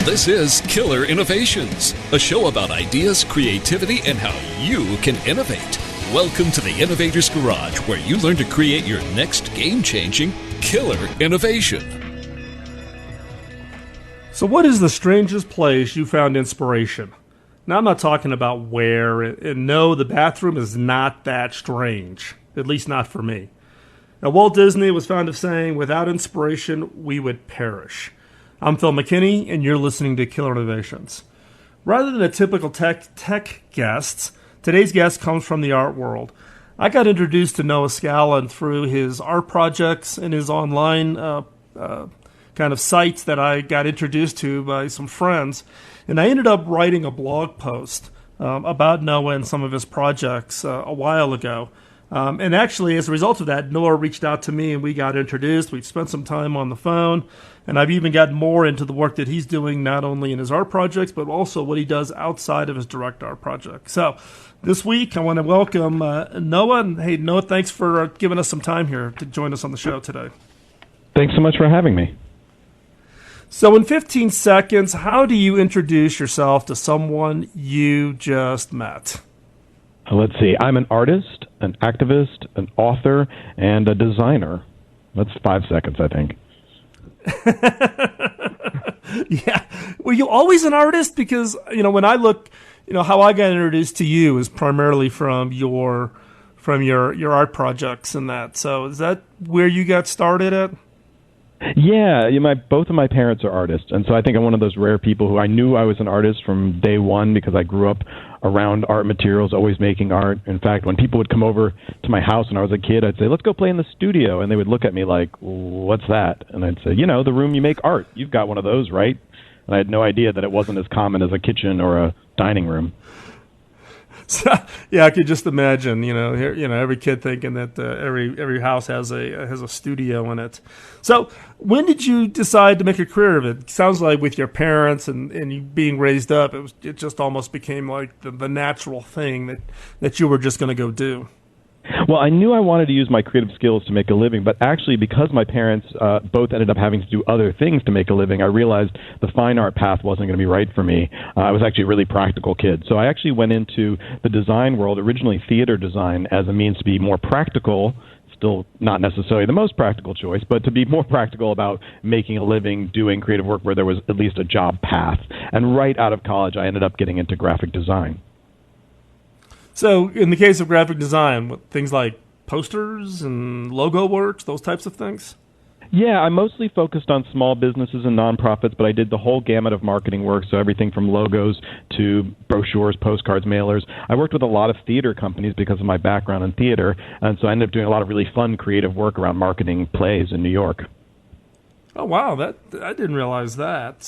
This is Killer Innovations, a show about ideas, creativity, and how you can innovate. Welcome to the Innovator's Garage, where you learn to create your next game-changing killer innovation. So what is the strangest place you found inspiration? Now, I'm not talking about where, and no, the bathroom is not that strange, at least not for me. Now, Walt Disney was fond of saying, without inspiration, we would perish. I'm Phil McKinney, and you're listening to Killer Innovations. Rather than a typical tech guest, today's guest comes from the art world. I got introduced to Noah Scallon through his art projects and his online kind of sites that I got introduced to by some friends. And I ended up writing a blog post about Noah and some of his projects a while ago. And actually, as a result of that, Noah reached out to me and we got introduced. We spent some time on the phone, and I've even gotten more into the work that he's doing, not only in his art projects, but also what he does outside of his direct art project. So this week, I want to welcome Noah. And hey, Noah, thanks for giving us some time here to join us on the show today. Thanks so much for having me. So in 15 seconds, how do you introduce yourself to someone you just met? Let's see. I'm an artist, an activist, an author, and a designer. That's 5 seconds, I think. Yeah. Were you always an artist? Because, when I look, how I got introduced to you is primarily from your art projects and that. So is that where you got started at? Yeah, both of my parents are artists, and so I think I'm one of those rare people who I knew I was an artist from day one because I grew up around art materials, always making art. In fact, when people would come over to my house when I was a kid, I'd say, let's go play in the studio, and they would look at me like, what's that? And I'd say, the room you make art. You've got one of those, right? And I had no idea that it wasn't as common as a kitchen or a dining room. So, yeah, I could just imagine, every kid thinking that every house has a studio in it. So, when did you decide to make a career of it? It sounds like with your parents and you being raised up, it just almost became like the natural thing that you were just going to go do. Well, I knew I wanted to use my creative skills to make a living, but actually because my parents both ended up having to do other things to make a living, I realized the fine art path wasn't going to be right for me. I was actually a really practical kid. So I actually went into the design world, originally theater design, as a means to be more practical, still not necessarily the most practical choice, but to be more practical about making a living, doing creative work where there was at least a job path. And right out of college, I ended up getting into graphic design. So in the case of graphic design, things like posters and logo works, those types of things? Yeah, I mostly focused on small businesses and nonprofits, but I did the whole gamut of marketing work, so everything from logos to brochures, postcards, mailers. I worked with a lot of theater companies because of my background in theater, and so I ended up doing a lot of really fun creative work around marketing plays in New York. Oh, wow, I didn't realize that.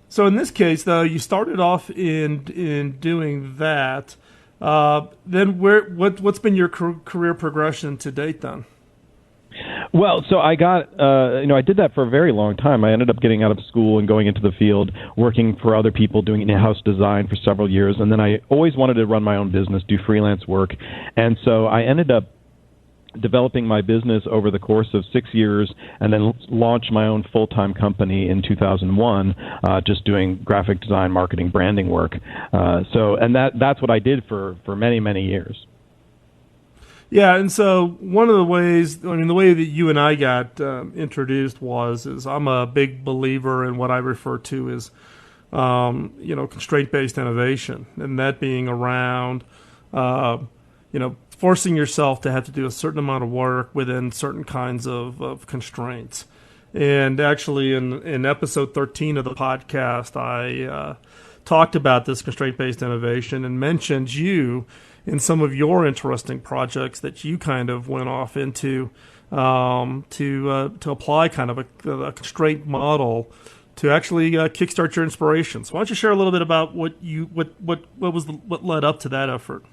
So in this case, though, you started off in doing that. Then what's been your career progression to date then? Well, so I got, I did that for a very long time. I ended up getting out of school and going into the field, working for other people, doing in-house design for several years. And then I always wanted to run my own business, do freelance work. And so I ended up developing my business over the course of 6 years and then launched my own full-time company in 2001, just doing graphic design, marketing, branding work. And that's what I did for many, many years. Yeah, and so one of the ways, the way that you and I got introduced is I'm a big believer in what I refer to as, constraint-based innovation, and that being around, forcing yourself to have to do a certain amount of work within certain kinds of constraints. And actually, in episode 13 of the podcast, I talked about this constraint-based innovation and mentioned you in some of your interesting projects that you kind of went off into to apply kind of a constraint model to actually kickstart your inspiration. So why don't you share a little bit about what led up to that effort?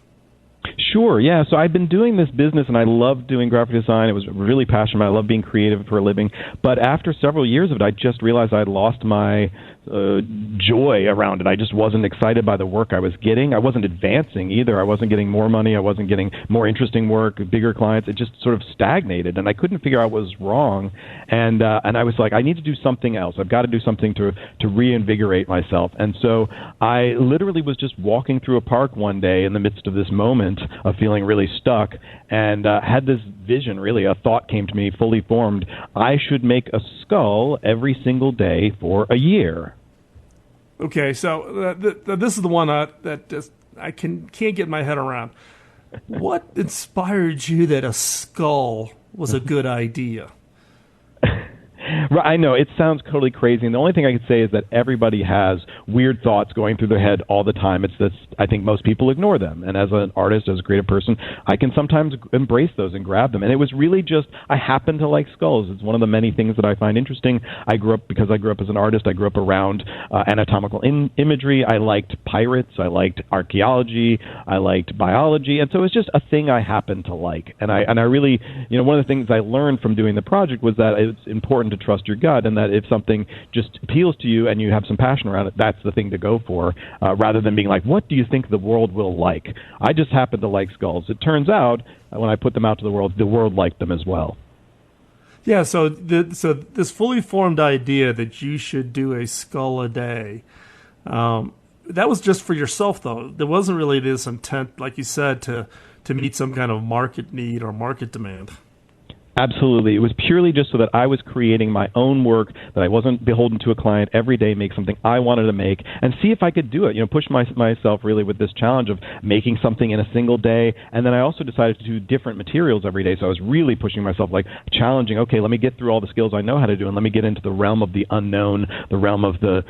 Sure, yeah. So I've been doing this business, and I love doing graphic design. It was really passionate. I love being creative for a living. But after several years of it, I just realized I'd lost my joy around it. I just wasn't excited by the work I was getting. I wasn't advancing either. I wasn't getting more money. I wasn't getting more interesting work, bigger clients. It just sort of stagnated, and I couldn't figure out what was wrong. And I was like, I need to do something else. I've got to do something to reinvigorate myself. And so I literally was just walking through a park one day in the midst of this moment of feeling really stuck, and had this vision, really, a thought came to me fully formed. I should make a skull every single day for a year. Okay, so this is the one that just I can't get my head around. What inspired you that a skull was a good idea? I know, it sounds totally crazy, and the only thing I could say is that everybody has weird thoughts going through their head all the time. It's this, I think most people ignore them, and as an artist, as a creative person, I can sometimes embrace those and grab them. And it was really just, I happen to like skulls. It's one of the many things that I find interesting. Because I grew up as an artist, I grew up around anatomical imagery. I liked pirates, I liked archaeology, I liked biology, and so it was just a thing I happened to like. And I really, one of the things I learned from doing the project was that it's important to trust your gut, and that if something just appeals to you and you have some passion around it, that's the thing to go for, rather than being like, what do you think the world will like? I just happen to like skulls. It turns out, when I put them out to the world liked them as well. Yeah, so this fully formed idea that you should do a skull a day, that was just for yourself, though. There wasn't really this intent, like you said, to meet some kind of market need or market demand. Absolutely. It was purely just so that I was creating my own work, that I wasn't beholden to a client every day, make something I wanted to make, and see if I could do it. Push myself really with this challenge of making something in a single day. And then I also decided to do different materials every day. So I was really pushing myself, like challenging, okay, let me get through all the skills I know how to do, and let me get into the realm of the unknown, the realm of the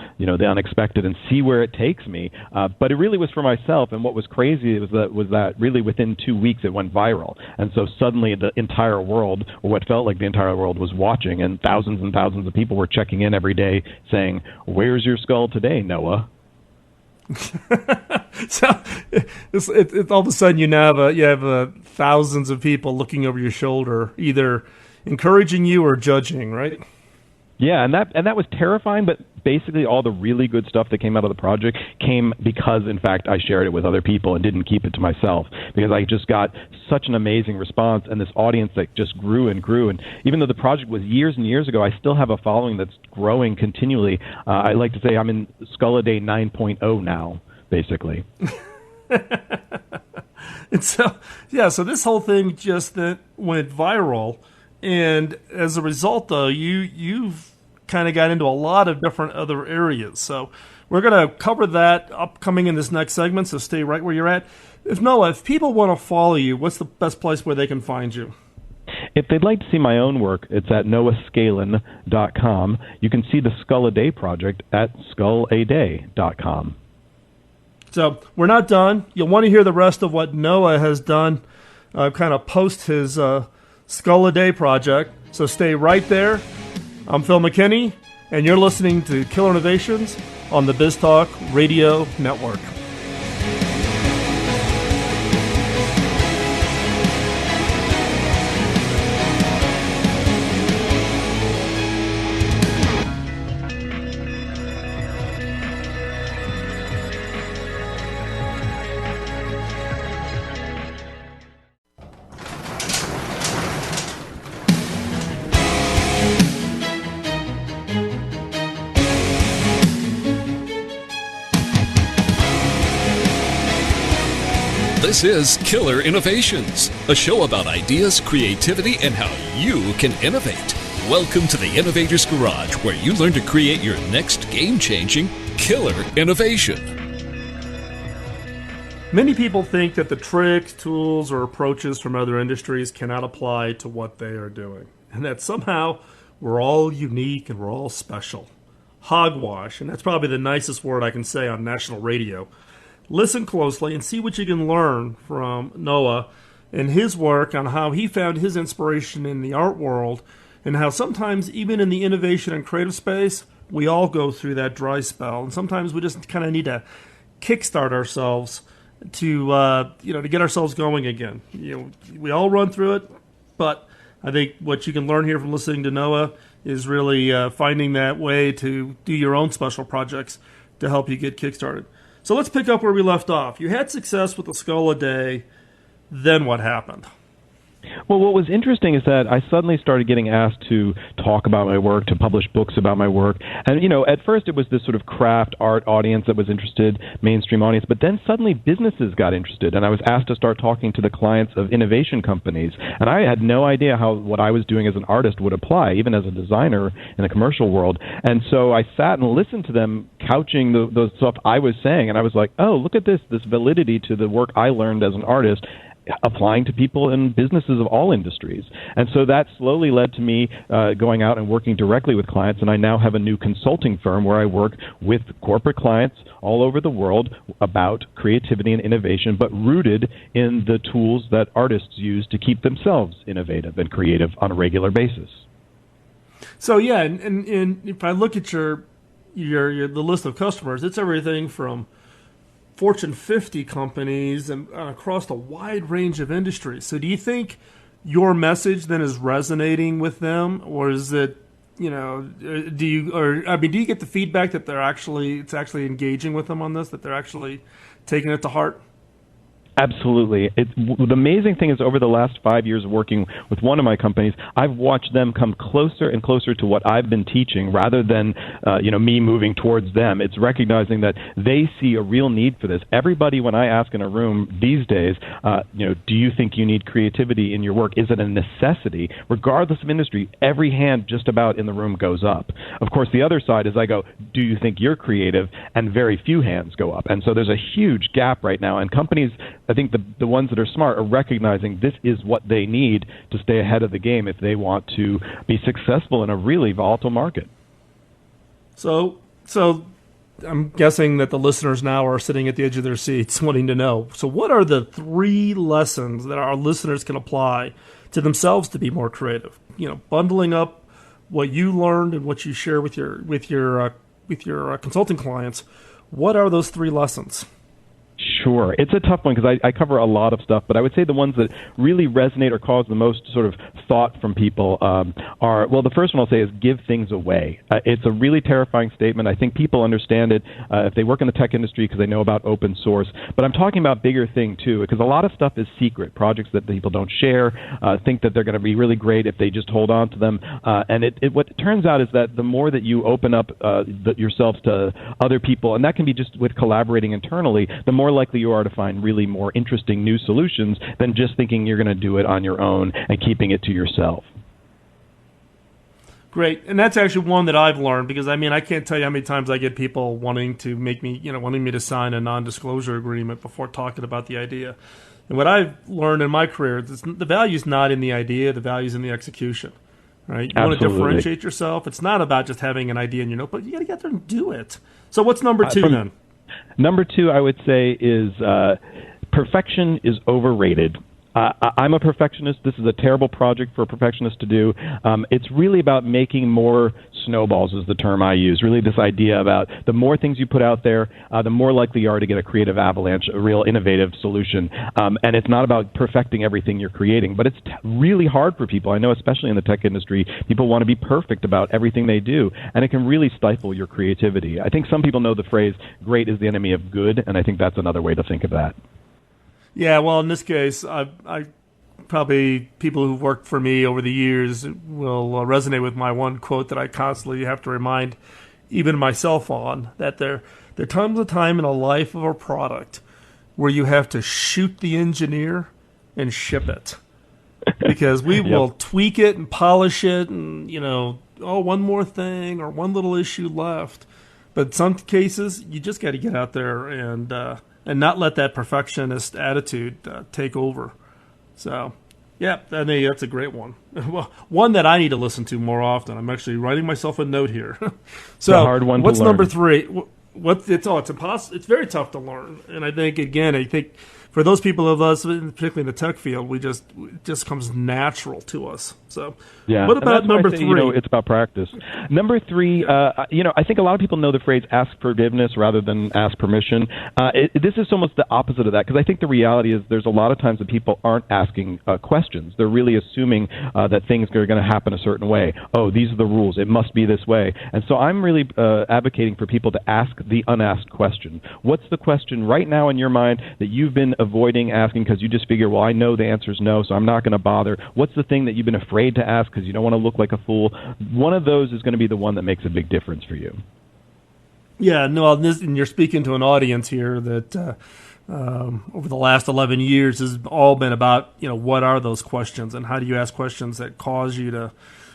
unexpected, and see where it takes me. But it really was for myself. And what was crazy was that really within 2 weeks it went viral. And so suddenly the entire world, or what felt like the entire world, was watching, and thousands of people were checking in every day saying, "Where's your skull today, Noah?" So it's all of a sudden you have thousands of people looking over your shoulder, either encouraging you or judging, right? Yeah, and that was terrifying, but basically all the really good stuff that came out of the project came because, in fact, I shared it with other people and didn't keep it to myself, because I just got such an amazing response and this audience that just grew and grew. And even though the project was years and years ago, I still have a following that's growing continually. I like to say I'm in Skull a Day 9.0 now, basically. And so this whole thing just went viral. And as a result, though, you've kind of got into a lot of different other areas. So we're going to cover that upcoming in this next segment, so stay right where you're at. If people want to follow you, what's the best place where they can find you? If they'd like to see my own work, it's at noahscalin.com. You can see the Skull a Day project at skulladay.com. So we're not done. You'll want to hear the rest of what Noah has done kind of post his Skull a Day project. So stay right there. I'm Phil McKinney, and you're listening to Killer Innovations on the BizTalk Radio Network. This is Killer Innovations, a show about ideas, creativity, and how you can innovate. Welcome to the Innovator's Garage, where you learn to create your next game-changing killer innovation. Many people think that the tricks, tools, or approaches from other industries cannot apply to what they are doing, and that somehow we're all unique and we're all special. Hogwash, and that's probably the nicest word I can say on national radio. Listen closely and see what you can learn from Noah and his work on how he found his inspiration in the art world, and how sometimes even in the innovation and creative space, we all go through that dry spell. And sometimes we just kind of need to kickstart ourselves to get ourselves going again. We all run through it, but I think what you can learn here from listening to Noah is really finding that way to do your own special projects to help you get kickstarted. So let's pick up where we left off. You had success with the Skull a Day. Then what happened? Well, what was interesting is that I suddenly started getting asked to talk about my work, to publish books about my work. And, at first it was this sort of craft art audience that was interested, mainstream audience, but then suddenly businesses got interested, and I was asked to start talking to the clients of innovation companies. And I had no idea how what I was doing as an artist would apply, even as a designer in the commercial world. And so I sat and listened to them couching the stuff I was saying, and I was like, oh, look at this validity to the work I learned as an artist, applying to people in businesses of all industries. And so that slowly led to me going out and working directly with clients, and I now have a new consulting firm where I work with corporate clients all over the world about creativity and innovation, but rooted in the tools that artists use to keep themselves innovative and creative on a regular basis. So yeah, and if I look at your the list of customers, it's everything from Fortune 50 companies and across a wide range of industries. So do you think your message then is resonating with them, or is it, do you get the feedback that it's actually engaging with them on this, that they're actually taking it to heart? Absolutely. The amazing thing is over the last 5 years of working with one of my companies, I've watched them come closer and closer to what I've been teaching rather than, me moving towards them. It's recognizing that they see a real need for this. Everybody, when I ask in a room these days, do you think you need creativity in your work? Is it a necessity? Regardless of industry, every hand just about in the room goes up. Of course, the other side is I go, do you think you're creative? And very few hands go up. And so there's a huge gap right now. And companies, I think the ones that are smart are recognizing this is what they need to stay ahead of the game if they want to be successful in a really volatile market. So I'm guessing that the listeners now are sitting at the edge of their seats wanting to know. So what are the 3 lessons that our listeners can apply to themselves to be more creative? Bundling up what you learned and what you share with your consulting clients. What are those 3 lessons? Sure. It's a tough one because I cover a lot of stuff, but I would say the ones that really resonate or cause the most sort of thought from people are, well, the first one I'll say is give things away. It's a really terrifying statement. I think people understand it if they work in the tech industry because they know about open source, but I'm talking about bigger thing too, because a lot of stuff is secret, projects that people don't share, think that they're going to be really great if they just hold on to them, and what it turns out is that the more that you open up yourselves to other people, and that can be just with collaborating internally, the more likely you are to find really more interesting new solutions than just thinking you're going to do it on your own and keeping it to yourself. Great. And that's actually one that I've learned because, I can't tell you how many times I get people wanting me to sign a non-disclosure agreement before talking about the idea. And what I've learned in my career is the value is not in the idea, the value is in the execution. Right? You want to differentiate yourself. It's not about just having an idea in your notebook. You got to get there and do it. So what's number 2 then? Number 2, I would say, is perfection is overrated. I'm a perfectionist. This is a terrible project for a perfectionist to do. It's really about making more snowballs is the term I use. Really this idea about the more things you put out there, the more likely you are to get a creative avalanche, a real innovative solution. And it's not about perfecting everything you're creating, but it's really hard for people. I know especially in the tech industry, people want to be perfect about everything they do, and it can really stifle your creativity. I think some people know the phrase, great is the enemy of good, and I think that's another way to think of that. Yeah, well, in this case, I probably people who've worked for me over the years will resonate with my one quote that I constantly have to remind even myself on, that there comes a time in a life of a product where you have to shoot the engineer and ship it. Because we will tweak it and polish it and, one more thing or one little issue left. But in some cases, you just got to get out there and not let that perfectionist attitude take over. So, yeah, I think that's a great one. Well, one that I need to listen to more often. I'm actually writing myself a note here. So, it's a hard one what's to learn. Number 3? It's impossible. It's very tough to learn. And I think for those people of us, particularly in the tech field, it just comes natural to us. So, yeah. What about number 3? It's about practice. Number 3, I think a lot of people know the phrase "ask forgiveness" rather than "ask permission." This is almost the opposite of that, because I think the reality is there's a lot of times that people aren't asking questions. They're really assuming that things are going to happen a certain way. Oh, these are the rules. It must be this way. And so I'm really advocating for people to ask the unasked question. What's the question right now in your mind that you've been avoiding asking because you just figure, well, I know the answer is no, so I'm not going to bother? What's the thing that you've been afraid to ask because you don't want to look like a fool? One of those is going to be the one that makes a big difference for you. Yeah, no, and you're speaking to an audience here that over the last 11 years has all been about, what are those questions and how do you ask questions that cause you to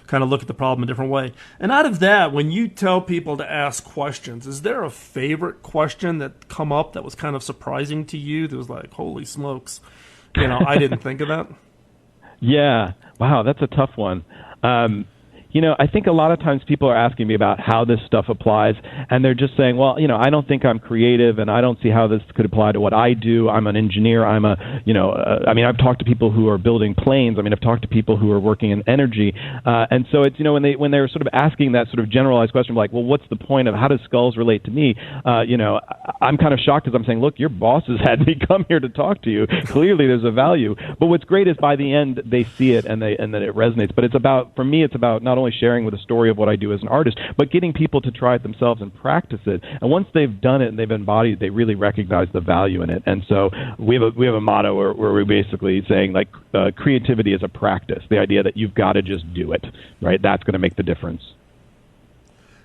kind of look at the problem a different way. And out of that, when you tell people to ask questions, is there a favorite question that come up that was kind of surprising to you that was like, holy smokes, I didn't think of that? Yeah. Wow, that's a tough one. I think a lot of times people are asking me about how this stuff applies, and they're just saying, well, I don't think I'm creative, and I don't see how this could apply to what I do. I'm an engineer. I've talked to people who are building planes. I've talked to people who are working in energy. And so it's, when they're sort of asking that sort of generalized question, like, well, what's the point of how does skulls relate to me? I'm kind of shocked because I'm saying, look, your bosses had me come here to talk to you. Clearly there's a value. But what's great is by the end they see it and then it resonates. But for me, it's about not only sharing with a story of what I do as an artist, but getting people to try it themselves and practice it. And once they've done it and they've embodied it, they really recognize the value in it. And so we have a motto where we're basically saying, like, creativity is a practice. The idea that you've got to just do it, right? That's going to make the difference.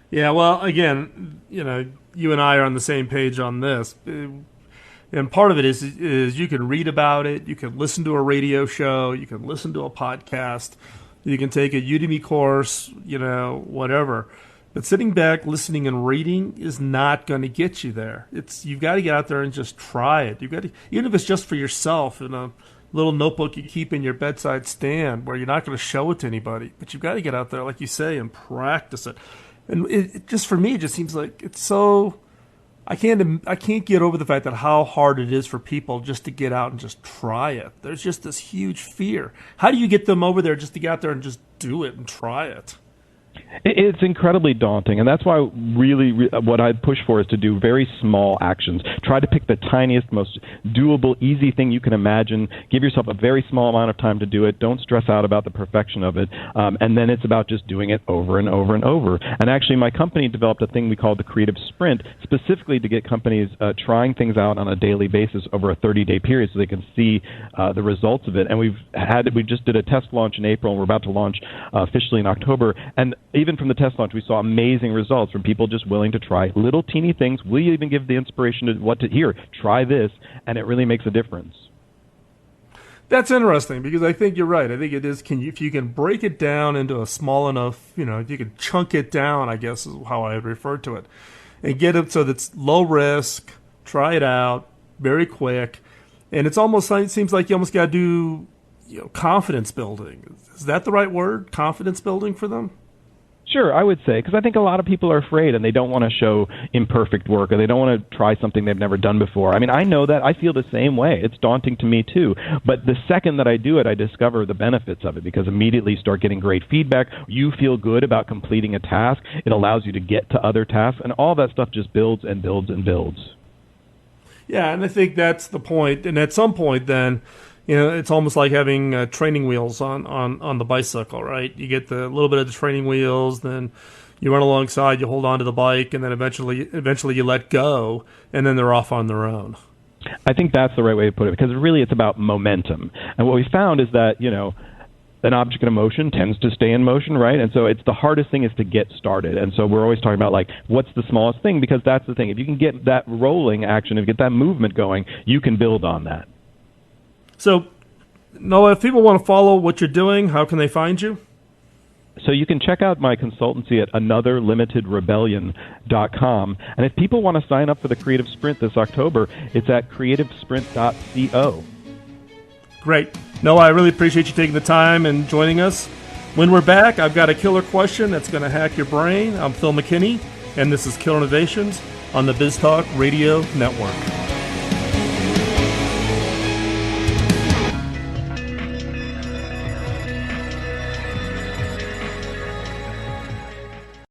Yeah, well, again, you and I are on the same page on this. And part of it is you can read about it, you can listen to a radio show, you can listen to a podcast, you can take a Udemy course, whatever. But sitting back, listening, and reading is not going to get you there. You've got to get out there and just try it. Even if it's just for yourself in a little notebook you keep in your bedside stand where you're not going to show it to anybody. But you've got to get out there, like you say, and practice it. And it just, for me, it just seems like it's so... I can't get over the fact that how hard it is for people just to get out and just try it. There's just this huge fear. How do you get them over there just to get out there and just do it and try it? It's incredibly daunting, and that's why really what I push for is to do very small actions. Try to pick the tiniest, most doable, easy thing you can imagine. Give yourself a very small amount of time to do it. Don't stress out about the perfection of it, and then it's about just doing it over and over and over. And actually, my company developed a thing we call the Creative Sprint, specifically to get companies trying things out on a daily basis over a 30-day period so they can see the results of it. And we just did a test launch in April, and we're about to launch officially in October. And even from the test launch, we saw amazing results from people just willing to try little teeny things. We even give the inspiration to try this, and it really makes a difference. That's interesting because I think you're right. I think it is. If you can break it down into a small enough, if you can chunk it down, I guess is how I would refer to it, and get it so that's low risk. Try it out very quick, and it seems like you almost got to do, confidence building. Is that the right word? Confidence building for them? Sure, I would say, because I think a lot of people are afraid and they don't want to show imperfect work or they don't want to try something they've never done before. I know that. I feel the same way. It's daunting to me, too. But the second that I do it, I discover the benefits of it because immediately you start getting great feedback. You feel good about completing a task. It allows you to get to other tasks, and all that stuff just builds and builds and builds. Yeah, and I think that's the point. And at some point, then, it's almost like having training wheels on the bicycle, right? You get the little bit of the training wheels, then you run alongside, you hold on to the bike, and then eventually you let go, and then they're off on their own. I think that's the right way to put it, because really it's about momentum. And what we found is that, an object in motion tends to stay in motion, right? And so it's the hardest thing is to get started. And so we're always talking about, like, what's the smallest thing? Because that's the thing. If you can get that rolling action, if you get that movement going, you can build on that. So, Noah, if people want to follow what you're doing, how can they find you? So you can check out my consultancy at anotherlimitedrebellion.com. And if people want to sign up for the Creative Sprint this October, it's at creativesprint.co. Great. Noah, I really appreciate you taking the time and joining us. When we're back, I've got a killer question that's going to hack your brain. I'm Phil McKinney, and this is Killer Innovations on the BizTalk Radio Network.